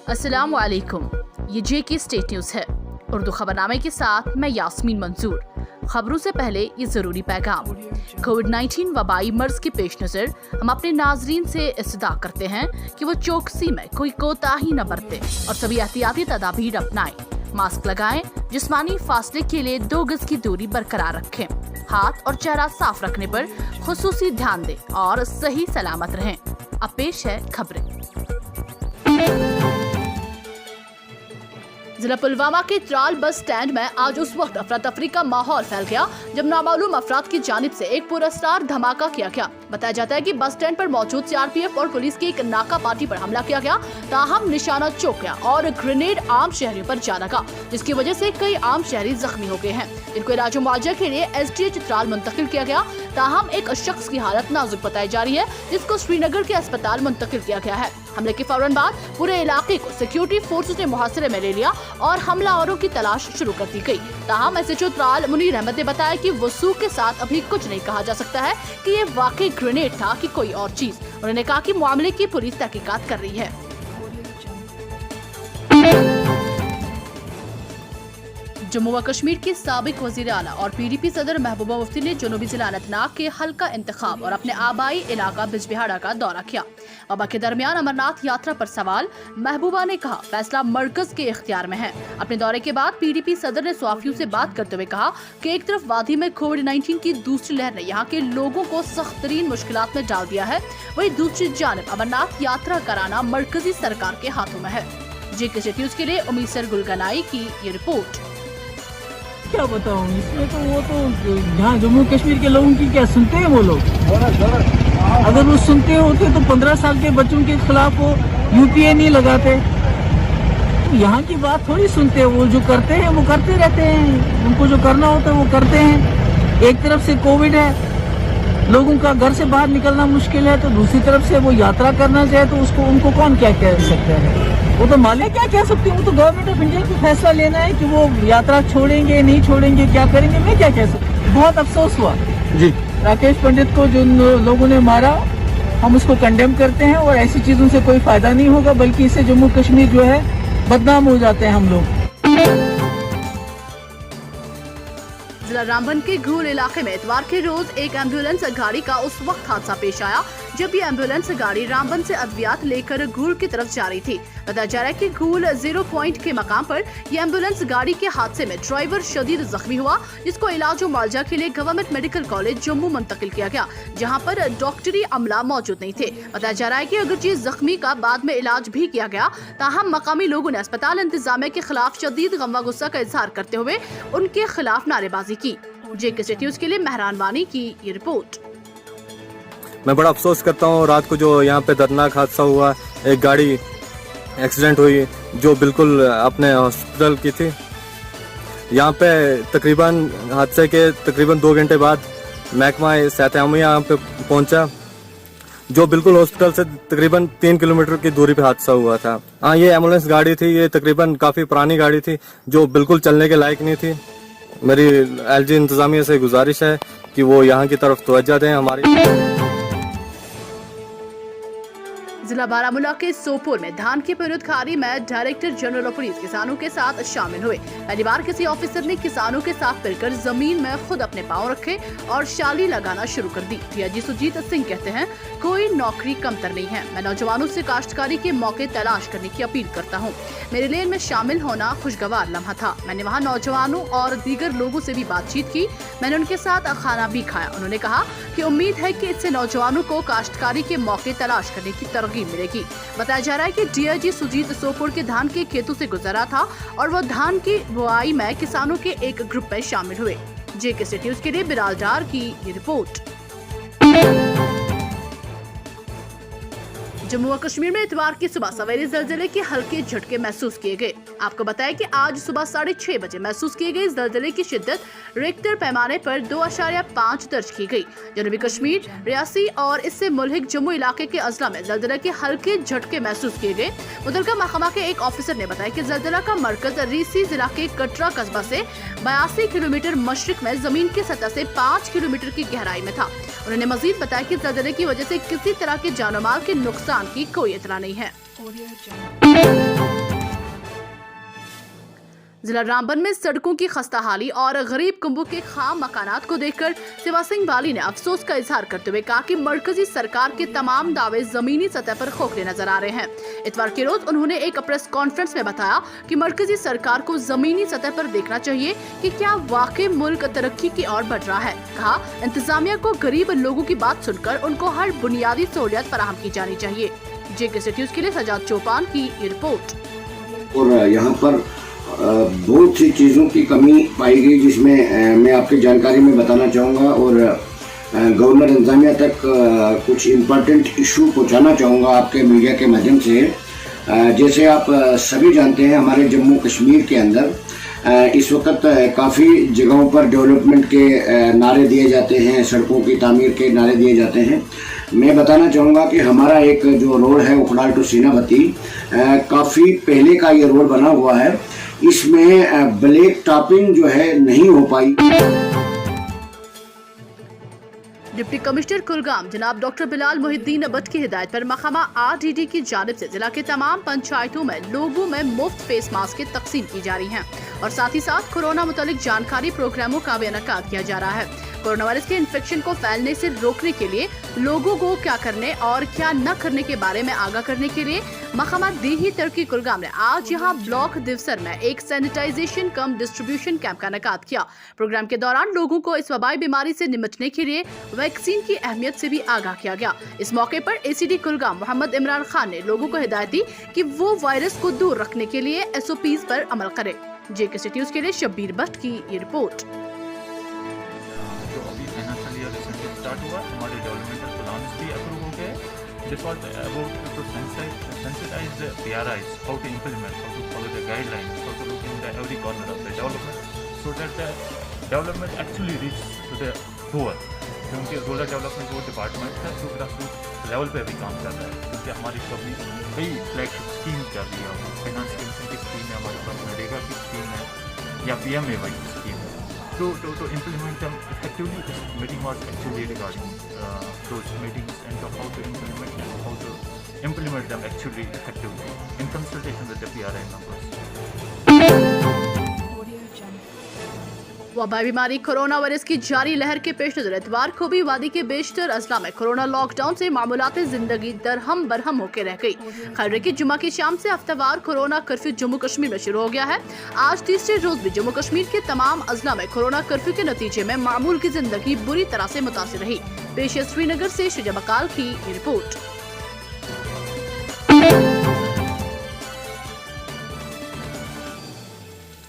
अस्सलाम वालेकुम, ये जेके स्टेट न्यूज़ है। उर्दू खबरनामे के साथ मैं यास्मीन मंसूर। खबरों से पहले ये जरूरी पैगाम। कोविड-19 वबाई मर्ज के पेश नजर हम अपने नाजरीन से इस्तदा करते हैं कि वो चौकसी में कोई कोताही न बरते और सभी एहतियाती तदाबीर अपनाएं। मास्क लगाएं, जिस्मानी फासले के लिए 2 गज की दूरी बरकरार रखें, हाथ और चेहरा साफ रखने पर खुसूसी ध्यान दें और सही सलामत रहें। अब पेश है खबरें। जिला पुलवामा के त्राल बस स्टैंड में आज उस वक्त अफरा तफरी का माहौल फैल गया जब नामालूम अफराद की जानिब से एक पुरस्कार धमाका किया गया। बताया जाता है कि बस स्टैंड पर मौजूद सीआरपीएफ और पुलिस की एक नाका पार्टी पर हमला किया गया, ताहम निशाना चौक गया और ग्रेनेड आम शहरियों पर जा लगा, जिसकी वजह से कई आम शहरी जख्मी हो गए हैं, जिनको इलाज मुआवजा के लिए एसडीएच त्राल मुंतकिल किया गया। ताहम एक शख्स की हालत नाजुक बताई जा रही है, जिसको श्रीनगर के अस्पताल मुंतकिल किया गया है। हमले के फौरन बाद पूरे इलाके को सिक्योरिटी फोर्सेस ने मुहासरे में ले लिया और हमलावरों की तलाश शुरू कर दी गई। ताहम एसएचओ त्राल मुनीर अहमद ने बताया कि वसूख के साथ अभी कुछ नहीं कहा जा सकता है कि ये वाकई ग्रेनेड था कि कोई और चीज। उन्होंने कहा कि मामले की पुलिस तहकीकात कर रही है। जम्मू व कश्मीर के साबिक वजीर आला और पीडीपी सदर महबूबा मुफ्ती ने जनूबी जिला अनंतनाग के हल्का इंतखाब और अपने आबाई इलाका बिजबिहाड़ा का दौरा किया। वबा के दरमियान अमरनाथ यात्रा पर सवाल, महबूबा ने कहा फैसला मरकज के इख्तियार में है। अपने दौरे के बाद पीडीपी सदर ने सहाफियों से बात करते हुए कहा कि एक तरफ वादी में कोविड-19 की दूसरी लहर ने यहाँ के लोगों को सख्त तरीन मुश्किलात में डाल दिया है, वही दूसरी जानिब अमरनाथ यात्रा कराना मरकजी सरकार के हाथों में है। जेके न्यूज़ के लिए उम्मीद सर गुलगनाई की ये रिपोर्ट। क्या बताऊं, इसमें तो वो तो यहाँ जम्मू कश्मीर के लोगों की क्या सुनते हैं वो लोग। अगर वो सुनते होते तो 15 साल के बच्चों के खिलाफ वो यूपीए नहीं लगाते। तो यहाँ की बात थोड़ी सुनते हैं, वो जो करते हैं वो करते रहते हैं, उनको जो करना होता है वो करते हैं। एक तरफ से कोविड है, लोगों का घर से बाहर निकलना मुश्किल है, तो दूसरी तरफ से वो यात्रा करना चाहे तो उसको उनको कौन क्या कह सकता है। वो तो मालिक क्या कह सकती हूँ, वो तो गवर्नमेंट ऑफ इंडिया को फैसला लेना है कि वो यात्रा छोड़ेंगे नहीं छोड़ेंगे, क्या करेंगे, मैं क्या कह सकती हूँ। बहुत अफसोस हुआ जी, राकेश पंडित को जिन लोगों ने मारा हम उसको कंडेम करते हैं और ऐसी चीजों से कोई फायदा नहीं होगा, बल्कि इससे जम्मू कश्मीर जो है बदनाम हो जाते हैं हम लोग। जिला रामबन के घूल इलाके में इतवार के रोज एक एम्बुलेंस गाड़ी का उस वक्त हादसा पेश आया जब ये एम्बुलेंस गाड़ी रामबन से अद्वियात लेकर घूल की तरफ जा रही थी। बताया जा रहा है कि घूल 0 पॉइंट के मकाम पर ये एम्बुलेंस गाड़ी के हादसे में ड्राइवर शदीद जख्मी हुआ, जिसको इलाज और मुआवजा के लिए गवर्नमेंट मेडिकल कॉलेज जम्मू मुंतकिल किया गया, जहां पर डॉक्टरी अमला मौजूद नहीं थे। बताया जा रहा है कि अगरचे जख्मी का बाद में इलाज भी किया गया, ताहम मकामी लोगों ने अस्पताल इंतजामिया के खिलाफ शदीद गम व गुस्सा का इजहार करते हुए उनके खिलाफ नारेबाजी की। जेके न्यूज़ के लिए मेहरान वानी की ये रिपोर्ट। मैं बड़ा अफसोस करता हूँ, रात को जो यहाँ पे दर्दनाक हादसा हुआ, एक गाड़ी एक्सीडेंट हुई जो बिल्कुल अपने हॉस्पिटल की थी। यहाँ पे तकरीबन हादसे के तकरीबन 2 घंटे बाद महकमा सेहत-ए-आमिया यहाँ पे पहुँचा, जो बिल्कुल हॉस्पिटल से तकरीबन 3 किलोमीटर की दूरी पे हादसा हुआ था। हाँ, ये एम्बुलेंस गाड़ी थी, ये तकरीबन काफ़ी पुरानी गाड़ी थी जो बिल्कुल चलने के लायक नहीं थी। मेरी एलजी इंतजामिया से गुजारिश है कि वो यहाँ की तरफ तवज्जो दें। हमारी जिला बारामूला के सोपोर में धान की पैरोदखारी में डायरेक्टर जनरल ऑफ पुलिस किसानों के साथ शामिल हुए। पहली बार किसी ऑफिसर ने किसानों के साथ मिलकर जमीन में खुद अपने पांव रखे और शाली लगाना शुरू कर दी। डीआईजी सुजीत सिंह कहते हैं, कोई नौकरी कमतर नहीं है, मैं नौजवानों से काश्तकारी के मौके तलाश करने की अपील करता हूँ। मेरे लिए इनमें शामिल होना खुशगवार लम्हा था। मैंने वहाँ नौजवानों और दीगर लोगों से भी बातचीत की, मैंने उनके साथ खाना भी खाया। उन्होंने कहा कि उम्मीद है कि इससे नौजवानों को काश्तकारी के मौके तलाश करने की तरगीब मिलेगी। बताया जा रहा है कि डीआईजी सुजीत सोपोर के धान के खेतों से गुजरा था और वो धान की बुआई में किसानों के एक ग्रुप में शामिल हुए। जेके न्यूज़ के लिए बिलाल डार की ये रिपोर्ट। जम्मू व कश्मीर में इतवार की सुबह सवेरे ज़लज़ले के हल्के झटके महसूस किए गए। आपको बताया कि आज सुबह 6:30 बजे महसूस किए गए ज़लज़ले की शिद्दत रिक्टर पैमाने पर 2.5 दर्ज की गई। जनूबी कश्मीर, रियासी और इससे मुल्हिक जम्मू इलाके के अजला में ज़लज़ले के हल्के झटके महसूस किए गए। मुतलका महकमा के एक ऑफिसर ने बताया कि ज़लज़ला का मरकज रीसी जिला के कटरा कस्बा से 82 किलोमीटर मशरिक में जमीन की सतह से 5 किलोमीटर की गहराई में था। उन्होंने मजीद बताया कि ज़लज़ले की वजह से किसी तरह के जानो माल के नुकसान की कोई इत्तला नहीं है। जिला रामबन में सड़कों की खस्ताहाली और गरीब कुंबों के खाम मकानात को देखकर शिवा सिंह बाली ने अफसोस का इजहार करते हुए कहा कि मरकजी सरकार के तमाम दावे जमीनी सतह पर खोखले नजर आ रहे हैं। इतवार के रोज उन्होंने एक प्रेस कॉन्फ्रेंस में बताया कि मरकजी सरकार को जमीनी सतह पर देखना चाहिए कि क्या वाकई मुल्क तरक्की की ओर बढ़ रहा है। कहा इंतजामिया को गरीब लोगों की बात सुनकर उनको हर बुनियादी सहूलियत फराहम की जानी चाहिए। JK न्यूज़ के लिए सजाद चौपान की रिपोर्ट। और यहाँ पर बहुत सी चीज़ों की कमी पाई गई, जिसमें मैं आपकी जानकारी में बताना चाहूँगा और गवर्नर इंतजामिया तक कुछ इम्पोर्टेंट इशू पहुँचाना चाहूँगा आपके मीडिया के माध्यम से। जैसे आप सभी जानते हैं, हमारे जम्मू कश्मीर के अंदर इस वक्त काफ़ी जगहों पर डेवलपमेंट के नारे दिए जाते हैं, सड़कों की तामीर के नारे दिए जाते हैं। मैं बताना चाहूँगा कि हमारा एक जो रोड है उखड़ाल टू सीनापति, काफ़ी पहले का ये रोड बना हुआ है, इसमें ब्लैक टॉपिंग जो है नहीं हो पाई। डिप्टी कमिश्नर कुलगाम जनाब डॉक्टर बिलाल मोहिद्दीन भट्ट की हिदायत पर महकमा RDD की जानिब से जिला के तमाम पंचायतों में लोगों में मुफ्त फेस मास्क की तकसीम की जा रही हैं और साथ ही साथ कोरोना मुतालिक जानकारी प्रोग्रामों का भी इनेकाद किया जा रहा है। कोरोना वायरस के इन्फेक्शन को फैलने से रोकने के लिए लोगों को क्या करने और क्या न करने के बारे में आगाह करने के लिए महकमा देही तरक्की कुलगाम ने आज यहाँ ब्लॉक दिवसर में एक सैनिटाइजेशन कम डिस्ट्रीब्यूशन कैंप का इनेकाद किया। प्रोग्राम के दौरान लोगों को इस वबाई बीमारी से निपटने के लिए वैक्सीन की अहमियत से भी आगाह किया गया। इस मौके पर ACD कुलगाम मोहम्मद इमरान खान ने लोगों को हिदायत दी कि वो वायरस को दूर रखने के लिए SOPs पर अमल करें। JK न्यूज़ के लिए शब्बीर भट्ट की ये रिपोर्ट। जो अभी फाइनेंशियल ईयर रिसेंटली स्टार्ट हुआ, हमारे डेवलपमेंटल प्लान्स भी अप्रूव हो गए। This was about to sensitize the PRIs, how to implement, how to follow the guidelines, how to look in the every corner of the development, so that the development actually reaches to the poor। क्योंकि rural development वो department है जो grass root level पे भी काम कर रहा है, क्योंकि हमारी कभी कई फ्लैगशिप स्कीम चल रही है, फाइनेंस की स्कीम है, हमारे पास नरेगा की स्कीम है या PMAY की स्कीम है। To implement them effectively, this meeting was actually regarding those meetings and how to implement and how to implement them actually effectively in consultation with the PRI members। वबा बीमारी corona virus की जारी लहर के पेश नजर इतवार को भी वादी के बेशतर अजला में कोरोना लॉकडाउन से मामूलात जिंदगी दरहम बरहम होकर रह गई। खैर की जुमा की शाम से हफ्तावार कोरोना कर्फ्यू जम्मू कश्मीर में शुरू हो गया है। आज तीसरे रोज भी जम्मू कश्मीर के तमाम अजला में कोरोना कर्फ्यू के नतीजे में मामूल की जिंदगी बुरी तरह से मुतासिर रही। पेश है श्रीनगर से शुजा बकाल की रिपोर्ट।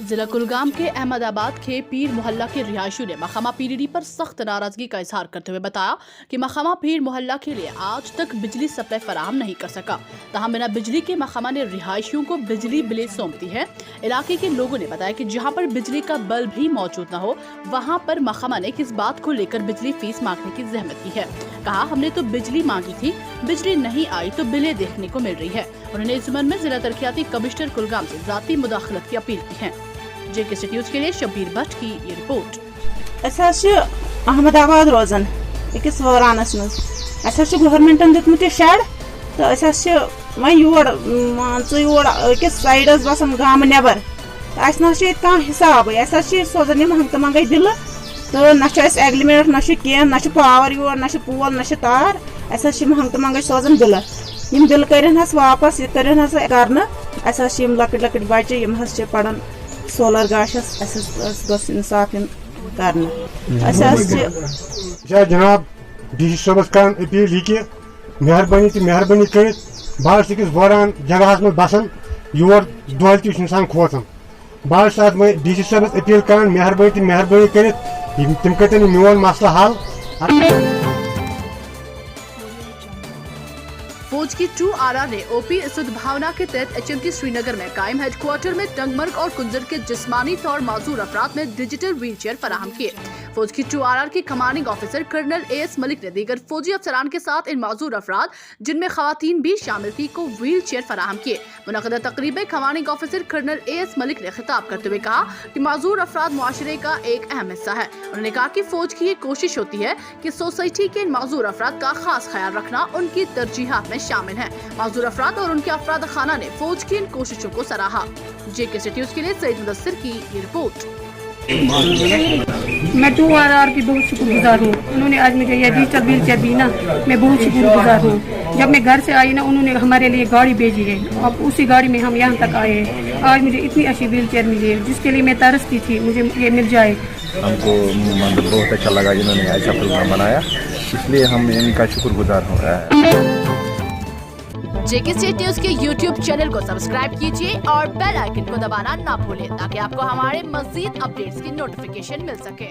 जिला कुलगाम के अहमदाबाद के पीर मोहल्ला के रिहायशियों ने महकमा PDD पर सख्त नाराजगी का इजहार करते हुए बताया कि महकमा पीर मोहल्ला के लिए आज तक बिजली सप्लाई फराहम नहीं कर सका। तहम बिना बिजली के महकमा ने रिहायशियों को बिजली बिलें सौंपती है। इलाके के लोगों ने बताया कि जहां पर बिजली का बल्ब भी मौजूद न हो, वहां पर महकमा ने किस बात को लेकर बिजली फीस मांगने की जहमत की है। कहा हमने तो बिजली मांगी थी, बिजली नहीं आई तो बिलें देखने को मिल रही है। उन्होंने इस संबंध में जिला तरक्याती कमिश्नर कुलगाम से जाती मुदाखलत की अपील की है। JK न्यूज़ के लिए शब्बीर भट्ट की ये रिपोर्ट। अहमदाबाद रोजान अकिस वारानस मज गवर्नमेंटन दितमुत शेड तो वह योर मान योर अकिस साइडस बसान गाम नबर तो हिसाब सोजान हंगत मंगई दिल तो ना एग्रीमेंट ना कह ना पावर योर ना पोल ना तार हंगत मंगई सोजान दिल दिल कर वापस यह कर लकट लकट बच्चे पढ़ान सोलर गाशस इंसाफ कर जनाब DC साहब कर अपील यह मेहरबानी कर बस अकिस वरान जगह में बसान योर दह इंसान खोसान बस DC साहब अपील कर मेहरबानी कर तम कर मोन मसला हल। फौज की 2RR ने OP सद्भावना के तहत HMT श्रीनगर में कायम हेडक्वार्टर में टंगमर्ग और कुंजर के जिस्मानी तौर माजूर अफराद में डिजिटल व्हील चेयर फराहम किए। फौज की 2RR के commanding officer colonel AS Malik ने दीगर फौजी अफसरान के साथ इन माजूर अफराद, जिनमें खवातीन भी शामिल थी, को व्हील चेयर फराहम किए। मुनक़दा तकरीब में commanding officer colonel AS Malik ने खिताब करते हुए कहा कि माजूर अफराद मुआशरे का एक अहम हिस्सा है। उन्होंने कहा कि फौज की ये कोशिश होती है कि सोसाइटी के इन माजूर अफराद का खास ख्याल रखना उनकी तरजीहात में शामिल है। माजूर अफराद और उनके अफराद खाना ने फौज की इन कोशिशों को सराहा। JK न्यूज़ के लिए सईद मुदस्सिर की ये रिपोर्ट। मैं 2RR की बहुत शुक्रगुजार हूँ। उन्होंने आज मुझे ये डिजिटल व्हील चेयर दी ना, मैं बहुत शुक्रगुजार हूँ। जब मैं घर से आई ना, उन्होंने हमारे लिए गाड़ी भेजी है। अब उसी गाड़ी में हम यहाँ तक आए हैं। आज मुझे इतनी अच्छी व्हील चेयर मिली है जिसके लिए मैं तरसती थी, मुझे ये मिल जाए। हमको मतलब बहुत अच्छा लगा जिन्होंने ऐसा प्रोग्राम बनाया, इसलिए हम इनका शुक्रगुजार हो रहा है। JK न्यूज़ के YouTube चैनल को सब्सक्राइब कीजिए और बेल आइकन को दबाना ना भूलें ताकि आपको हमारे मज़ीद अपडेट्स की नोटिफिकेशन मिल सके।